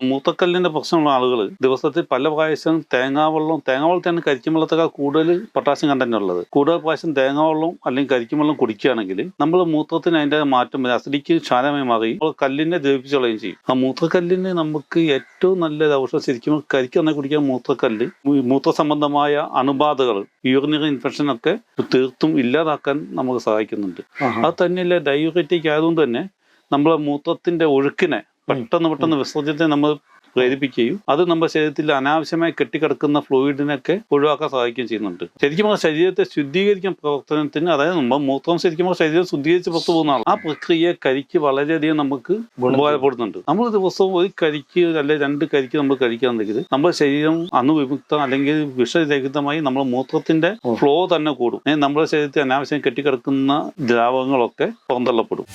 മൂത്രക്കല്ലിന്റെ പ്രശ്നമുള്ള ആളുകൾ ദിവസത്തിൽ പല പ്രാവശ്യം തേങ്ങാവെള്ളത്താണ് കരിക്കും വെള്ളത്തേക്കാൾ കൂടുതൽ പൊട്ടാസ്യം കണ്ടന്റ് ഉള്ളത്. കൂടുതൽ പ്രാവശ്യം തേങ്ങാവെള്ളം അല്ലെങ്കിൽ കരിക്കും വെള്ളം കുടിക്കുകയാണെങ്കിൽ നമ്മൾ മൂത്രത്തിന് അതിന്റെ മാറ്റം വരും. അസിഡിക്ക് ക്ഷാരമായി മാറി കല്ലിനെ ദ്രവിപ്പിച്ച് കളയുകയും ചെയ്യും. ആ മൂത്രക്കല്ലിന് നമുക്ക് ഏറ്റവും നല്ല ഔഷധം ശരിക്കും കരിക്ക് തന്നെ കുടിക്കാൻ മൂത്രക്കല്ല് മൂത്ര സംബന്ധമായ അണുബാധകൾ യൂറിനറി ഇൻഫെക്ഷൻ ഒക്കെ തീർത്തും ഇല്ലാതാക്കാൻ നമുക്ക് സഹായിക്കുന്നുണ്ട്. അത് തന്നെയല്ല ഡയൂററ്റിക് ആയതുകൊണ്ട് തന്നെ നമ്മളെ മൂത്രത്തിന്റെ ഒഴുക്കിനെ പെട്ടെന്ന് വിസർജ്യത്തെ നമ്മൾ പ്രേരിപ്പിക്കുകയും അത് നമ്മുടെ ശരീരത്തിൽ അനാവശ്യമായി കെട്ടിക്കിടക്കുന്ന ഫ്ലൂയിഡിനൊക്കെ ഒഴിവാക്കാൻ സഹായിക്കുകയും ചെയ്യുന്നുണ്ട്. ശരിക്കും ശരീരത്തെ ശുദ്ധീകരിക്കാൻ പ്രവർത്തനത്തിന്, അതായത് നമ്മൾ മൂത്രം ശരിക്കും ശരീരം ശുദ്ധീകരിച്ച് പുറത്തു പോകുന്നതാണ്. ആ പ്രക്രിയ കരിക്ക് വളരെയധികം നമുക്ക് ഉപകാരപ്പെടുന്നുണ്ട്. നമ്മൾ ദിവസവും ഒരു കരിക്ക് അല്ലെങ്കിൽ 2 കരിക്ക് നമ്മൾ കഴിക്കുകയാണെങ്കിൽ നമ്മുടെ ശരീരം അണുവിമുക്തം അല്ലെങ്കിൽ വിഷരഹിതമായി നമ്മുടെ മൂത്രത്തിന്റെ ഫ്ലോ തന്നെ കൂടും. നമ്മുടെ ശരീരത്തിൽ അനാവശ്യം കെട്ടിക്കിടക്കുന്ന ദ്രാവകങ്ങളൊക്കെ പുറന്തള്ളപ്പെടും.